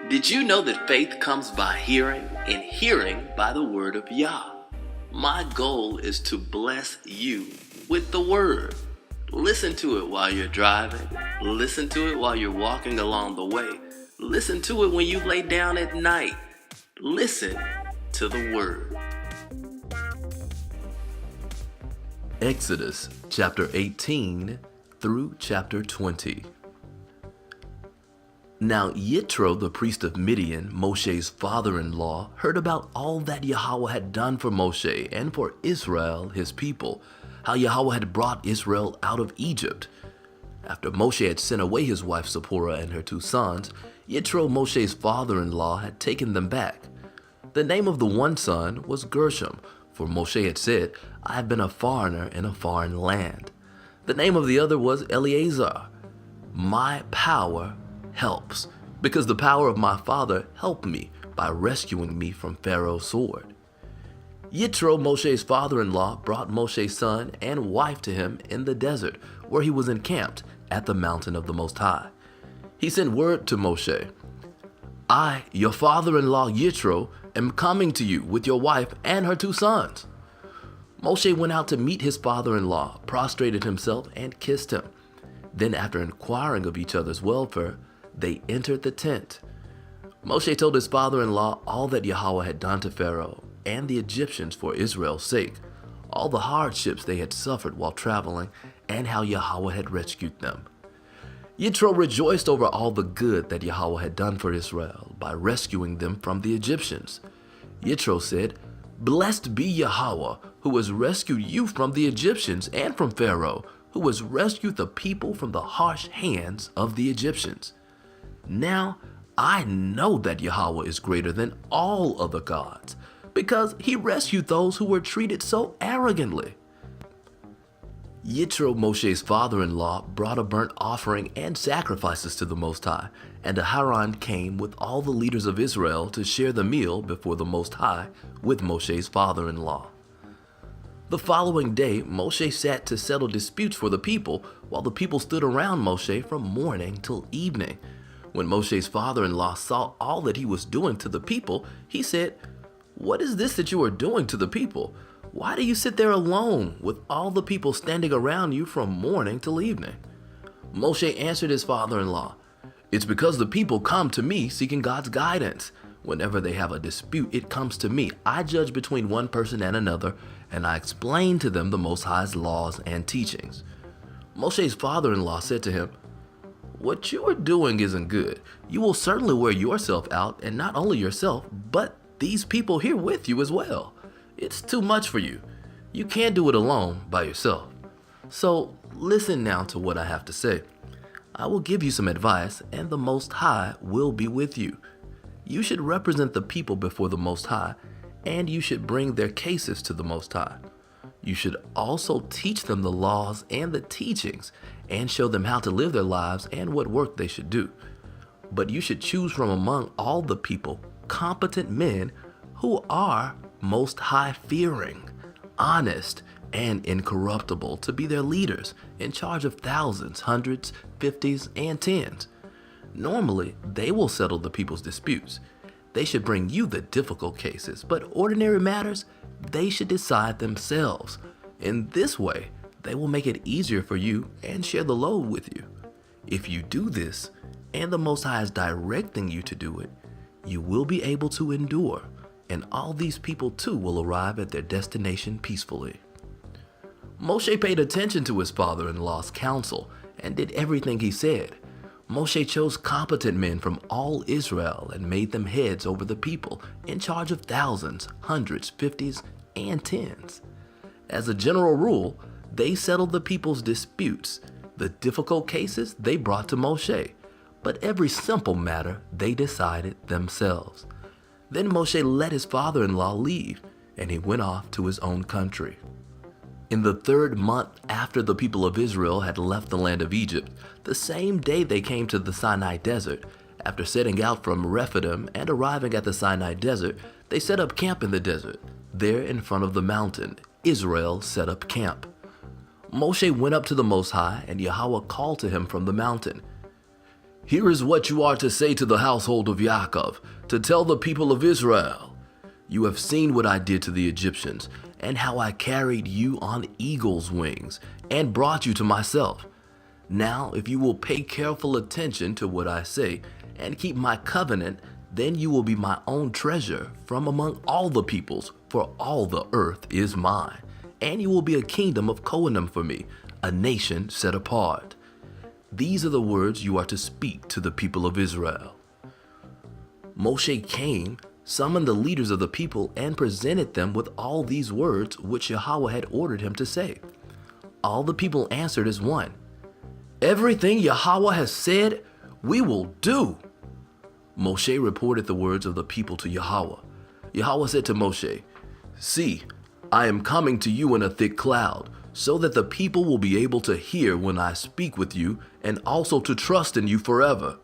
Did you know that faith comes by hearing, and hearing by the Word of Yah? My goal is to bless you with the Word. Listen to it while you're driving. Listen to it while you're walking along the way. Listen to it when you lay down at night. Listen to the Word. Exodus chapter 18 through chapter 20. Now Yitro, the priest of Midian, Moshe's father-in-law, heard about all that Yahweh had done for Moshe and for Israel, his people, how Yahweh had brought Israel out of Egypt. After Moshe had sent away his wife Zipporah and her 2 sons, Yitro, Moshe's father-in-law, had taken them back. The name of the one son was Gershom, for Moshe had said, I have been a foreigner in a foreign land. The name of the other was Eleazar. My power helps, because the power of my father helped me by rescuing me from Pharaoh's sword. Yitro, Moshe's father-in-law, brought Moshe's son and wife to him in the desert, where he was encamped at the mountain of the Most High. He sent word to Moshe, I, your father-in-law Yitro, am coming to you with your wife and her 2 sons. Moshe went out to meet his father-in-law, prostrated himself, and kissed him. Then, after inquiring of each other's welfare, they entered the tent. Moshe told his father-in-law all that Yahweh had done to Pharaoh and the Egyptians for Israel's sake, all the hardships they had suffered while traveling, and how Yahweh had rescued them. Yitro rejoiced over all the good that Yahweh had done for Israel by rescuing them from the Egyptians. Yitro said, Blessed be Yahweh, who has rescued you from the Egyptians and from Pharaoh, who has rescued the people from the harsh hands of the Egyptians. Now I know that Yahweh is greater than all other gods, because he rescued those who were treated so arrogantly. Yitro, Moshe's father-in-law, brought a burnt offering and sacrifices to the Most High, and Aharon came with all the leaders of Israel to share the meal before the Most High with Moshe's father-in-law. The following day, Moshe sat to settle disputes for the people, while the people stood around Moshe from morning till evening. When Moshe's father-in-law saw all that he was doing to the people, he said, What is this that you are doing to the people? Why do you sit there alone with all the people standing around you from morning till evening? Moshe answered his father-in-law, It's because the people come to me seeking God's guidance. Whenever they have a dispute, it comes to me. I judge between one person and another, and I explain to them the Most High's laws and teachings. Moshe's father-in-law said to him, What you are doing isn't good. You will certainly wear yourself out, and not only yourself, but these people here with you as well. It's too much for you. You can't do it alone by yourself. So listen now to what I have to say. I will give you some advice, and the Most High will be with you. You should represent the people before the Most High, and you should bring their cases to the Most High. You should also teach them the laws and the teachings, and show them how to live their lives and what work they should do. But you should choose from among all the people competent men who are Most High fearing, honest, and incorruptible to be their leaders, in charge of thousands, hundreds, fifties, and tens. Normally, they will settle the people's disputes. They should bring you the difficult cases, but ordinary matters, they should decide themselves. In this way, they will make it easier for you and share the load with you. If you do this, and the Most High is directing you to do it, you will be able to endure, and all these people too will arrive at their destination peacefully. Moshe paid attention to his father-in-law's counsel and did everything he said. Moshe chose competent men from all Israel and made them heads over the people, in charge of thousands, hundreds, fifties, and tens. As a general rule, they settled the people's disputes. The difficult cases they brought to Moshe, but every simple matter they decided themselves. Then Moshe let his father-in-law leave, and he went off to his own country. In the 3rd month after the people of Israel had left the land of Egypt, the same day they came to the Sinai desert. After setting out from Rephidim and arriving at the Sinai desert, they set up camp in the desert. There in front of the mountain, Israel set up camp. Moshe went up to the Most High, and Yahweh called to him from the mountain. Here is what you are to say to the household of Yaakov, to tell the people of Israel. You have seen what I did to the Egyptians, and how I carried you on eagle's wings, and brought you to myself. Now, if you will pay careful attention to what I say, and keep my covenant, then you will be my own treasure from among all the peoples, for all the earth is mine. And you will be a kingdom of Kohanim for me, a nation set apart. These are the words you are to speak to the people of Israel. Moshe came, summoned the leaders of the people, and presented them with all these words which Yahweh had ordered him to say. All the people answered as one, "Everything Yahweh has said, we will do." Moshe reported the words of the people to Yahweh. Yahweh said to Moshe, "See, I am coming to you in a thick cloud, so that the people will be able to hear when I speak with you, and also to trust in you forever."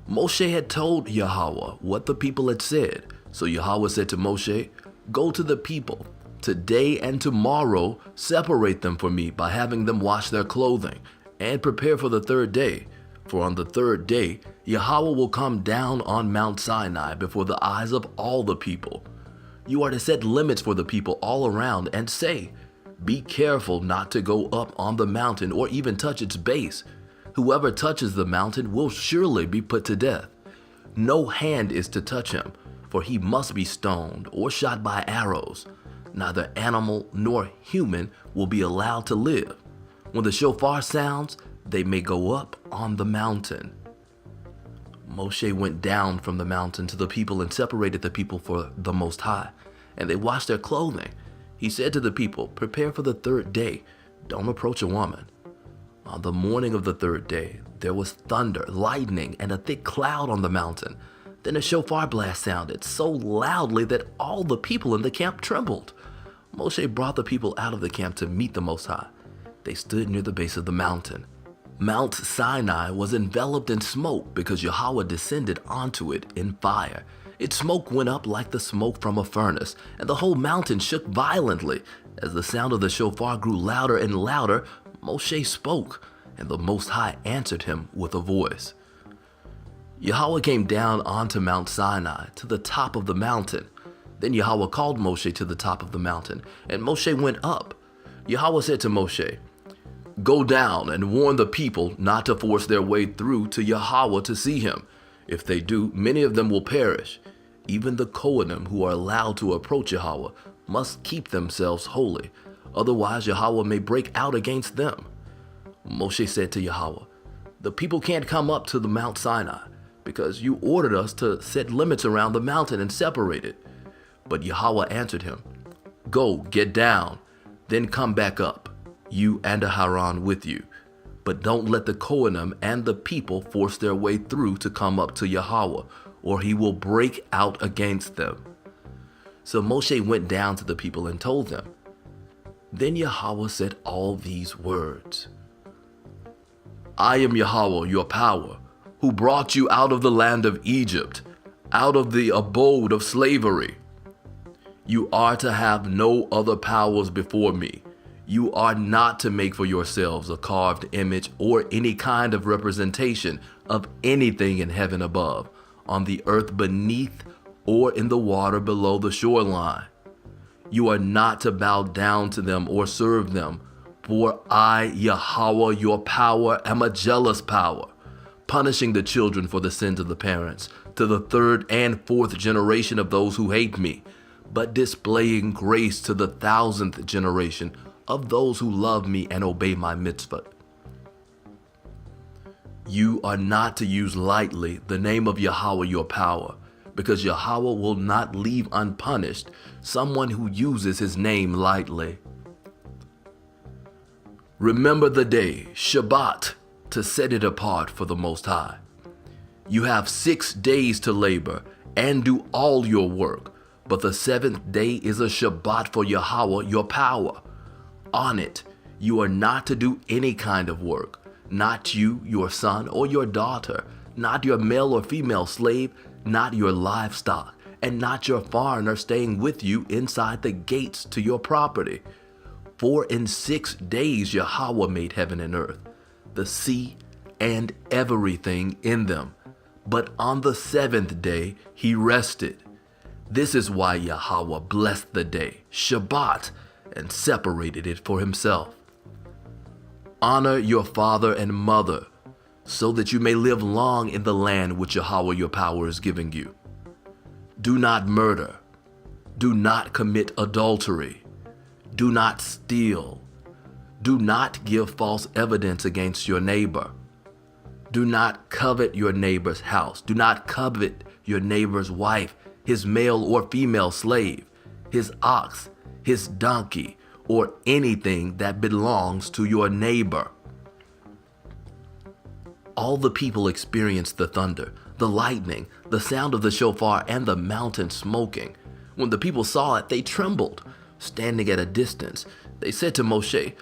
Moshe had told Yahweh what the people had said, so Yahweh said to Moshe, "Go to the people. Today and tomorrow separate them for me by having them wash their clothing, and prepare for the third day. For on the third day, Yahweh will come down on Mount Sinai before the eyes of all the people. You are to set limits for the people all around and say, 'Be careful not to go up on the mountain or even touch its base. Whoever touches the mountain will surely be put to death. No hand is to touch him, for he must be stoned or shot by arrows. Neither animal nor human will be allowed to live. When the shofar sounds, they may go up on the mountain.'" Moshe went down from the mountain to the people and separated the people for the Most High, and they washed their clothing. He said to the people, "Prepare for the third day. Don't approach a woman." On the morning of the third day, there was thunder, lightning, and a thick cloud on the mountain. Then a shofar blast sounded so loudly that all the people in the camp trembled. Moshe brought the people out of the camp to meet the Most High. They stood near the base of the mountain. Mount Sinai was enveloped in smoke because Yahweh descended onto it in fire. Its smoke went up like the smoke from a furnace, and the whole mountain shook violently. As the sound of the shofar grew louder and louder, Moshe spoke, and the Most High answered him with a voice. Yahweh came down onto Mount Sinai to the top of the mountain. Then Yahweh called Moshe to the top of the mountain, and Moshe went up. Yahweh said to Moshe, "Go down and warn the people not to force their way through to Yahweh to see him. If they do, many of them will perish. Even the Kohanim who are allowed to approach Yahweh must keep themselves holy. Otherwise Yahweh may break out against them." Moshe said to Yahweh, "The people can't come up to the Mount Sinai, because you ordered us to set limits around the mountain and separate it." But Yahweh answered him, "Go, get down, then come back up, you and Aharon with you. But don't let the Kohanim and the people force their way through to come up to Yahweh, or he will break out against them." So Moshe went down to the people and told them. Then Yahweh said all these words, "I am Yahweh, your power, who brought you out of the land of Egypt, out of the abode of slavery. You are to have no other powers before me. You are not to make for yourselves a carved image or any kind of representation of anything in heaven above, on the earth beneath, or in the water below the shoreline. You are not to bow down to them or serve them, for I, Yahweh, your power, am a jealous power, punishing the children for the sins of the parents, to the third and fourth generation of those who hate me, but displaying grace to the 1,000th generation of those who love me and obey my mitzvah. You are not to use lightly the name of Yahweh your power, because Yahweh will not leave unpunished someone who uses his name lightly. Remember the day, Shabbat, to set it apart for the Most High. You have 6 days to labor and do all your work, but the 7th day is a Shabbat for Yahweh your power. On it, you are not to do any kind of work, not you, your son, or your daughter, not your male or female slave, not your livestock, and not your foreigner staying with you inside the gates to your property. For in 6 days Yahweh made heaven and earth, the sea, and everything in them. But on the seventh day he rested. This is why Yahweh blessed the day, Shabbat, and separated it for himself. Honor your father and mother, so that you may live long in the land which Yahweh your power is giving you. Do not murder. Do not commit adultery. Do not steal. Do not give false evidence against your neighbor. Do not covet your neighbor's house. Do not covet your neighbor's wife, his male or female slave, his ox, his donkey, or anything that belongs to your neighbor. All the people experienced the thunder, the lightning, the sound of the shofar, and the mountain smoking. When the people saw it, they trembled. Standing at a distance, they said to Moshe,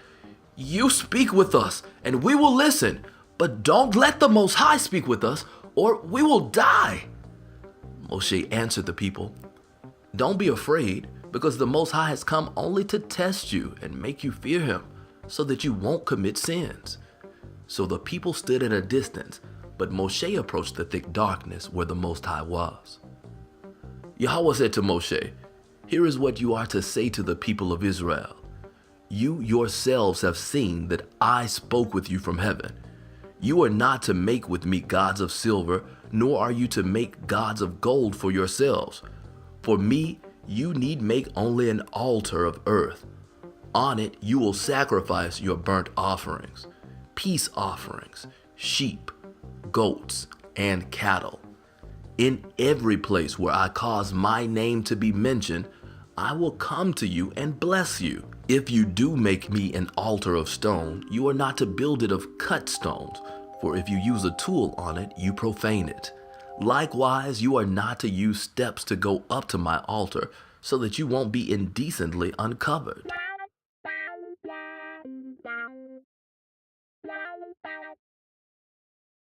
"You speak with us, and we will listen, but don't let the Most High speak with us, or we will die." Moshe answered the people, "Don't be afraid, because the Most High has come only to test you and make you fear him, so that you won't commit sins." So the people stood at a distance, but Moshe approached the thick darkness where the Most High was. Yahweh said to Moshe, "Here is what you are to say to the people of Israel. You yourselves have seen that I spoke with you from heaven. You are not to make with me gods of silver, nor are you to make gods of gold for yourselves. For me, you need make only an altar of earth. On it you will sacrifice your burnt offerings, peace offerings, sheep, goats, and cattle. In every place where I cause my name to be mentioned, I will come to you and bless you. If you do make me an altar of stone, you are not to build it of cut stones, for if you use a tool on it, you profane it. Likewise, you are not to use steps to go up to my altar, so that you won't be indecently uncovered.